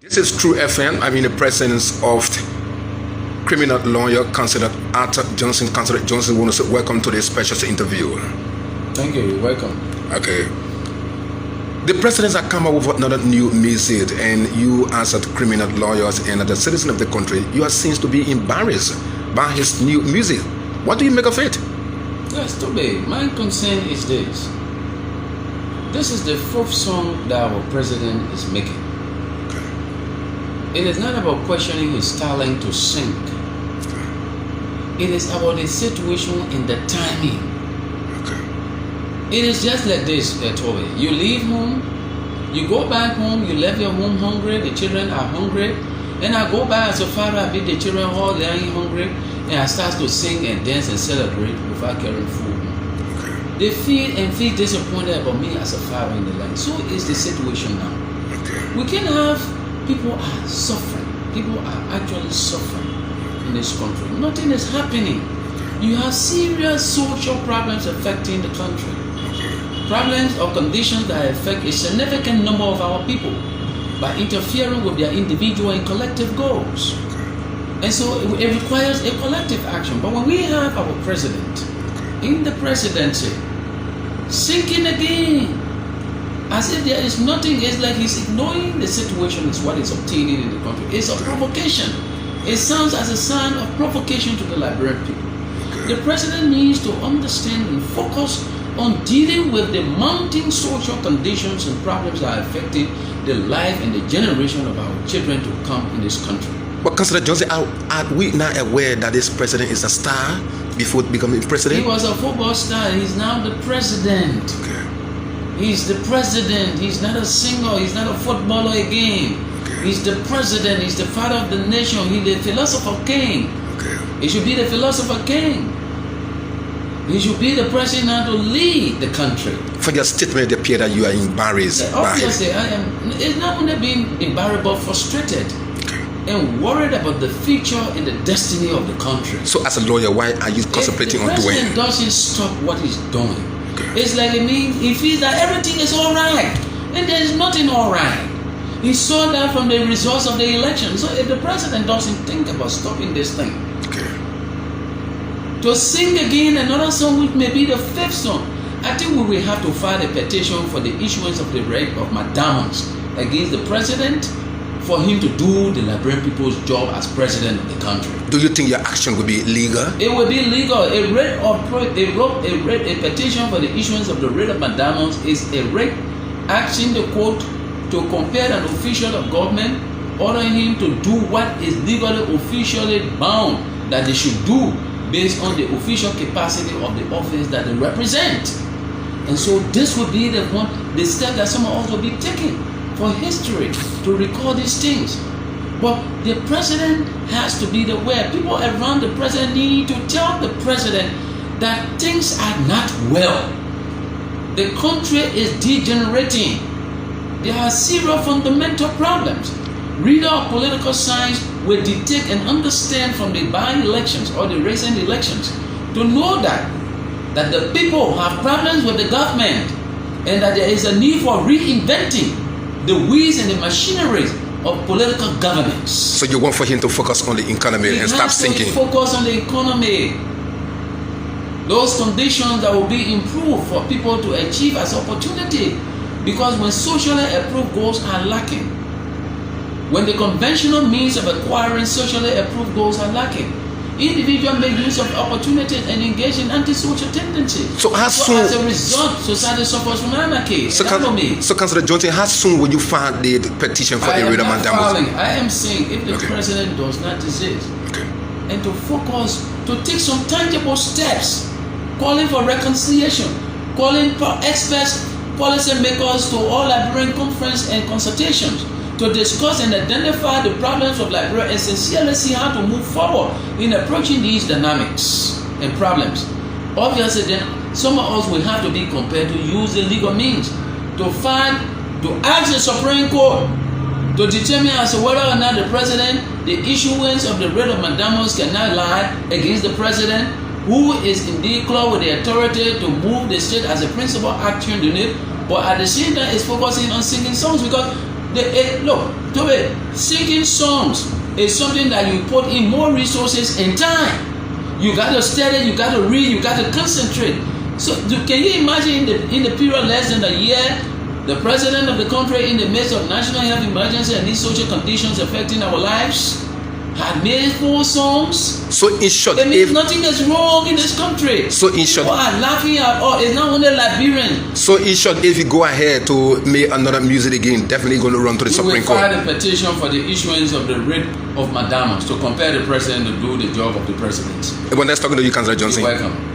This is True FM. I'm in the presence of criminal lawyer, Councillor Arthur Johnson. Councillor Johnson, want to say welcome to this special interview. Thank you. You're welcome. Okay. The president has come up with another new message, and you, as a criminal lawyers and as a citizen of the country, you are seen to be embarrassed by his new music. What do you make of it? Yes, Toby. My concern is this. This is the fourth song that our president is making. It is not about questioning his talent to sing. It is about the situation and the timing. It is just like this, Toby. You leave home, you go back home, you left your home hungry, the children are hungry, and I go back as a father, I beat the children all lying hungry, and I start to sing and dance and celebrate without carrying food. They feel disappointed about me as a father in the land. So is the situation now. We can have people are suffering. People are actually suffering in this country. Nothing is happening. You have serious social problems affecting the country. Problems or conditions that affect a significant number of our people by interfering with their individual and collective goals. And so it requires a collective action. But when we have our president in the presidency sinking again, as if there is nothing, it's like he's ignoring the situation is what is obtaining in the country. It's a provocation. It sounds as a sign of provocation to the Liberian people. The president needs to understand and focus on dealing with the mounting social conditions and problems that are affecting the life and the generation of our children to come in this country. But Councillor Johnson, are we not aware that this president is a star before becoming president? He was a football star. He's now the president. Okay. He's the president. He's not a singer. He's not a footballer again. Okay. He's the president. He's the father of the nation. He's the philosopher king. Okay. He should be the philosopher king. He should be the president now to lead the country. For your statement, it appears that you are embarrassed by him. Obviously, I am. It's not only being embarrassed, but frustrated and worried about the future and the destiny of the country. So, as a lawyer, why are you concentrating on doing? The president doesn't stop what he's doing. Okay. It's like he feels that everything is all right, and there is nothing all right. He saw that from the results of the election. So, if the president doesn't think about stopping this thing, to sing again another song, which may be the fifth song, I think we will have to file a petition for the issuance of the Writ of Mandamus against the president for him to do the Liberian people's job as president of the country. Do you think your action will be legal? It will be legal. A petition for the issuance of the Writ of Mandamus is a writ asking the court to compel an official of government, ordering him to do what is legally officially bound that they should do based on the official capacity of the office that they represent. And so this will be the step that some of us will be taking for history to record these things. But the president has to be aware. People around the president need to tell the president that things are not well. The country is degenerating. There are serious fundamental problems. Reader of political science will detect and understand from the by-elections or the recent elections to know that the people have problems with the government and that there is a need for reinventing the wheels and the machineries of political governance. So you want for him to focus on the economy and stop thinking? Focus on the economy. Those conditions that will be improved for people to achieve as opportunity. Because when socially approved goals are lacking, when the conventional means of acquiring socially approved goals are lacking, individuals make use of opportunities and engage in antisocial tendencies. So as a result, society suffers from anarchy. So Councillor Johnson, how soon will you file the petition for the Writ of Mandamus? I am saying if the president does not desist and to focus, to take some tangible steps, calling for reconciliation, calling for experts, policy makers to all Liberian conference and consultations to discuss and identify the problems of Liberia and sincerely see how to move forward in approaching these dynamics and problems. Obviously, then some of us will have to be compelled to use the legal means to ask the Supreme Court to determine as to whether or not the president, the issuance of the Writ of Mandamus cannot lie against the president, who is indeed clothed with the authority to move the state as a principal action unit, but at the same time is focusing on singing songs, because Look, Toby, singing songs is something that you put in more resources and time. You got to study, you got to read, you got to concentrate. So can you imagine in the period less than a year, the president of the country, in the midst of national health emergency and these social conditions affecting our lives, had made 4 songs? So in short, it means nothing is wrong in this country. So in short, people are laughing at all. It's not only Liberian. So in short, if you go ahead to make another music again, definitely going to run to the Supreme Court. We will file a petition for the issuance of the Writ of Mandamus to compel the president to do the job of the president. When that's talking to you, Councillor Johnson. You're welcome.